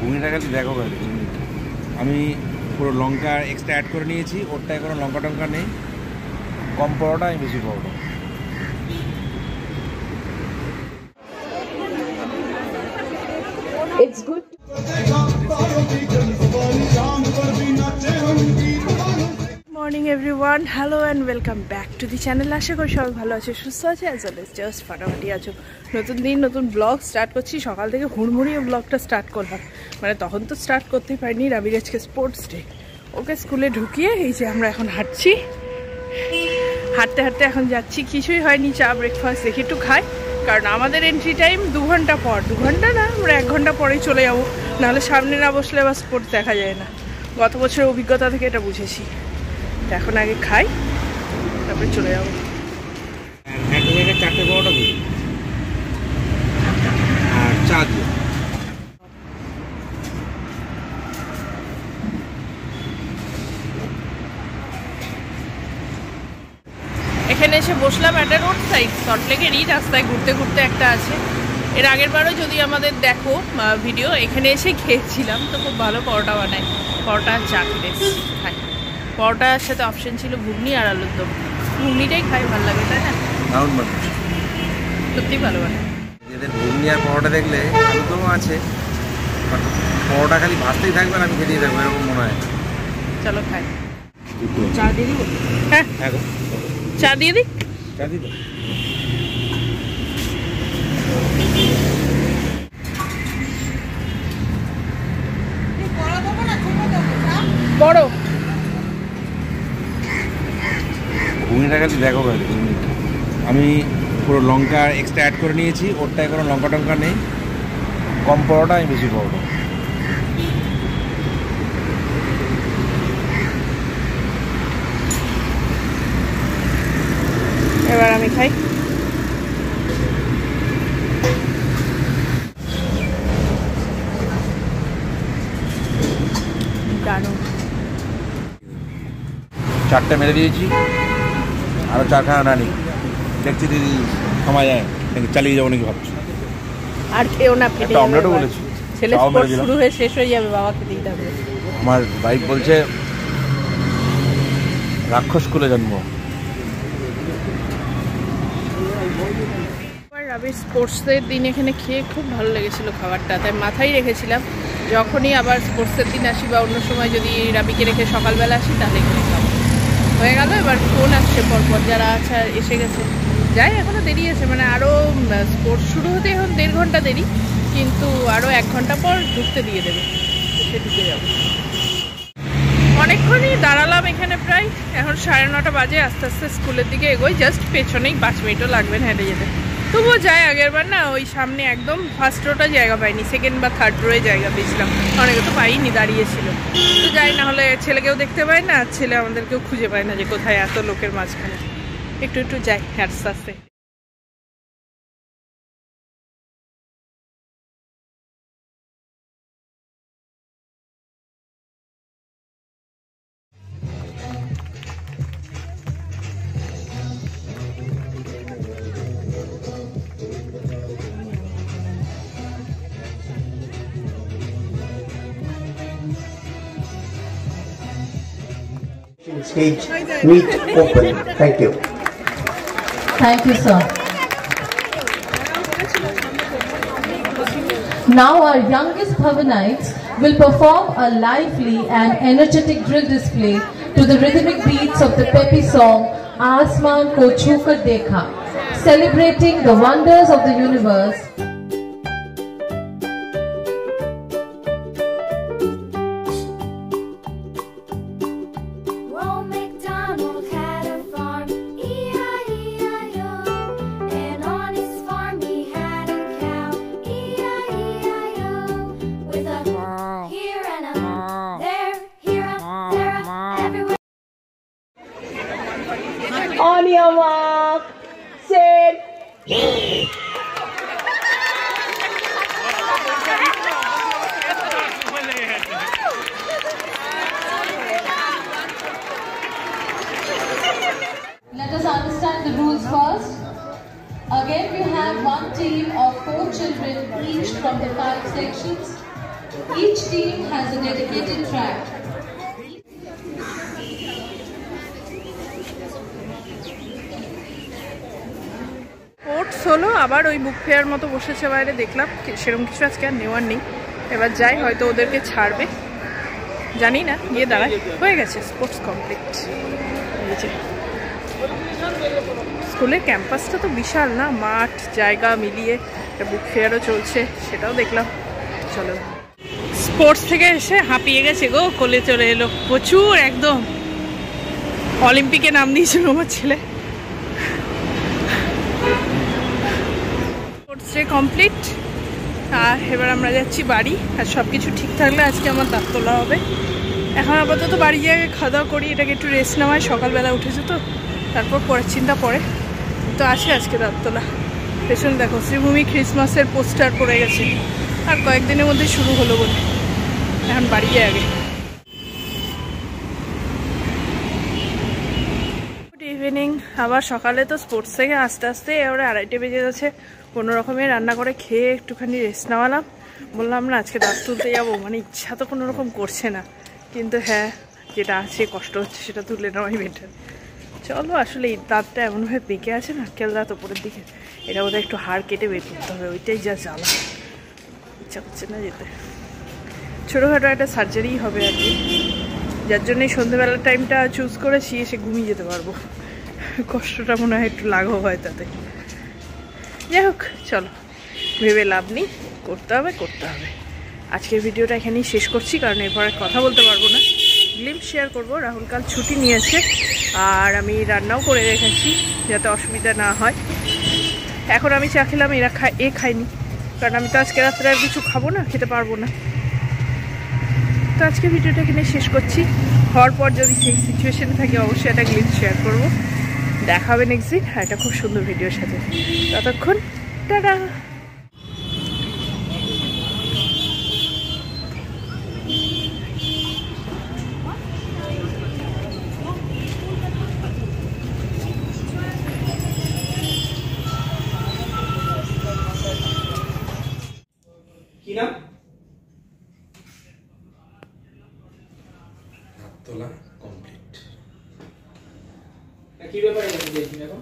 ঘুগনিটা খালি দেখো ঘুগনিটা আমি পুরো লঙ্কা এক্সট্রা অ্যাড করে নিয়েছি, ওরটায় কোনো লঙ্কা টঙ্কা নেই, কম পরোটা আমি বেশি পরোটা। It's good. Morning everyone, hello and welcome back to the channel. আশা করি সবাই ভালো আছে, সুস্থ আছে, as well as just ফাটাফাটি আছো। নতুন দিন নতুন ব্লগ স্টার্ট করছি। সকাল থেকে হুড়মুড়িয়ে ব্লগটা স্টার্ট করলাম, মানে তখন তো স্টার্ট করতেই পারিনি। রাবির আজকে স্পোর্টস ডে, ওকে স্কুলে ঢুকিয়ে এই যে আমরা এখন হাঁটছি, হাঁটতে হাঁটতে এখন যাচ্ছি। কিছুই হয়নি, চা ব্রেকফাস্ট দেখি একটু খাই, কারণ আমাদের এন্ট্রি টাইম 2 ঘন্টা পর। 2 ঘন্টা না, আমরা 1 ঘন্টা পরেই চলে যাবো, নাহলে সামনে না বসলে আবার স্পোর্টস দেখা যায় না। গত বছরের অভিজ্ঞতা থেকে এটা বুঝেছি। এখন আগে খাই, তারপরে চলে যাবো। 4টে পরোটা দিই আর চা দিই। এখানে এসে বসলাম একটা রোড সাইড, সল্টলেকেরই রাস্তায় ঘুরতে ঘুরতে একটা আছে। এর আগের বারও যদি আমাদের দেখো ভিডিও, এখানে এসে খেয়েছিলাম, তো খুব ভালো পরোটা বানায়। পরোটা আর চা খেতে খাই। পরোটার সাথে অপশন ছিল ঘুগনি আর আলুর দম। ঘুগনিটাই খাই, ভালো লাগে, তাই না? সত্যি ভালো বানায়। এদের ঘুগনি আর পরোটা দেখলে আলুর দমও আছে, পরোটা খালি ভাজতেই থাকবে না, আমি খেতেই থাকবো, এরকম মনে হয়। চলো খাই। চা দিয়ে দিব? হ্যাঁ, চা দিয়ে দিই। চা দিই তো। বড় ঘুগনিটা খালি দেখো ঘুগনিটা আমি পুরো লঙ্কা এক্সট্রা অ্যাড করে নিয়েছি, ওরটায় কোনো লঙ্কা টঙ্কা নেই, কম পরোটা আমি বেশি পরোটা। এবার আমি খাই। দারুণ। 4টে মেরে দিয়েছি, আরও 4খানা রানি। দেখছি দিদি সময় যায় নাকি, চালিয়ে যাবো নাকি ভাবছি। আর খেয়েও না, একটা অমলেটও বলেছি, ছেলে স্পোর্টস শুরু হয়ে শেষ হয়ে যাবে, বাবাকে দিয়ে দেবে। আমার ভাই বলছে রাক্ষস কুলে জন্ম। রাবির স্পোর্টসের দিন এখানে খেয়ে খুব ভালো লেগেছিল খাবারটা, তাই মাথায় রেখেছিলাম যখনই আবার স্পোর্টসের দিন আসি বা অন্য সময় যদি রাবিকে রেখে সকালবেলা আসি তাহলে এখানে খাবো। হয়ে গেল, এবার ফোন আসছে পরপর, যারা আছে এসে গেছে। যাই, এখনও দেরি আছে, মানে আরও স্পোর্টস শুরু হতে এখন 1.5 ঘন্টা দেরি, কিন্তু আরও 1 ঘন্টা পর ঢুকতে দিয়ে দেবে, সে ঢুকে যাবো। অনেকক্ষণই দাঁড়ালাম এখানে, প্রায় এখন 9:30 বাজে। আস্তে আস্তে স্কুলের দিকে এগোই, জাস্ট পেছনেই 5 মিনিটও লাগবে না হেঁটে যেতে। তবুও যাই, আগের বার না ওই সামনে একদম ফার্স্ট রোটা জায়গা পাইনি, সেকেন্ড বা থার্ড রোয়ে জায়গা পেয়েছিলাম, অনেকে তো পাইনি, দাঁড়িয়েছিল। তো যাই, না হলে ছেলেকেও দেখতে পাই না, আর ছেলে আমাদেরকেও খুঁজে পায় না যে কোথায় এত লোকের মাঝখানে। একটু একটু যাই আস্তে আস্তে। Stage meet open. Thank you. Thank you, sir. Now our youngest Bhavanites will perform a lively and energetic drill display to the rhythmic beats of the peppy song Asman Ko Chhu Kar Dekha, celebrating the wonders of the universe. On your mark, set. Let us understand the rules first. Again, we have one team of 4 children each from the 5 sections. Each team has a dedicated track. Sports হলো আবার ওই book fair মতো বসেছে বাইরে, দেখলাম সেরকম কিছু আজকে আর নেওয়ার নেই। এবার যাই, হয়তো ওদেরকে ছাড়বে, জানি না। গিয়ে দাঁড়ায়, হয়ে গেছে স্পোর্টস কমপ্লিট। স্কুলের ক্যাম্পাসটা তো বিশাল না, মাঠ জায়গা মিলিয়ে বুক ফেয়ারও চলছে, সেটাও দেখলাম। চলো, স্পোর্টস থেকে এসে হাঁপিয়ে গেছে গো, কোলে চলে এলো প্রচুর, একদম অলিম্পিকে নাম দিয়েছিল আমার ছেলে। স্পোর্টস ডে কমপ্লিট, আর এবার আমরা যাচ্ছি বাড়ি। আর সব কিছু ঠিক থাকলে আজকে আমার দাঁত তোলা হবে। এখন আপাতত বাড়ি গিয়ে খাওয়া দাওয়া করি, এটাকে একটু রেস্ট নেওয়ায়, সকালবেলা উঠেছে তো, তারপর পরের চিন্তা পরে। তো আছে আজকে দাঁত তোলা। পেছনে দেখো শ্রীভূমি ক্রিসমাসের পোস্টার পড়ে গেছে, আর কয়েকদিনের মধ্যে শুরু হলো বলে। এখন বাড়ি গিয়ে আগে। Good evening. আবার সকালে তো স্পোর্টস থেকে আস্তে আস্তে এবারে 2:30 বেজে গেছে। কোনো রকমে রান্না করে খেয়ে একটুখানি রেস্ট নেওয়ালাম। বললাম না আজকে দাঁত তুলতে যাবো, মানে ইচ্ছা তো কোনো রকম করছে না, কিন্তু হ্যাঁ যেটা আছে কষ্ট হচ্ছে সেটা তুলে নেওয়াই বেটার। চলো, আসলে এই দাঁতটা এমনভাবে পেকে আছে, নারকেল দাঁত ওপরের দিকে, এটা বোধহয় একটু হাড় কেটে বের করতে হবে, ওইটাই যা জ্বালা। ইচ্ছা করছে না যেতে। ছোটোখাটো একটা সার্জারি হবে আর কি, যার জন্যই সন্ধ্যেবেলার টাইমটা চুজ করেছি, এসে ঘুমিয়ে যেতে পারবো। কষ্টটা মনে হয় একটু লাঘব হয় তাতে। যাই হোক, চলো, ভেবে লাভ নেই, করতে হবে। আজকের ভিডিওটা এখানেই শেষ করছি, কারণ এরপরে কথা বলতে পারবো না। গ্লিম্পস শেয়ার করবো, রাহুল কাল ছুটি নিয়েছে, আর আমি রান্নাও করে রেখেছি যাতে অসুবিধা না হয়। এখন আমি চা খেলাম, এরা খায়নি, কারণ আমি তো আজকে রাত্রে আর কিছু খাবো না, খেতে পারবো না। তো আজকে ভিডিওটা এখানে শেষ করছি। হওয়ার পর যদি সেই সিচুয়েশনে থাকি অবশ্যই একটা গ্লিম্পস শেয়ার করবো। দেখা হবে নেক্সট দিন আর একটা খুব সুন্দর ভিডিওর সাথে। ততক্ষণ টাটা। কি নাম? তোলা কমপ্লিট। কি ব্যাপারে এখন?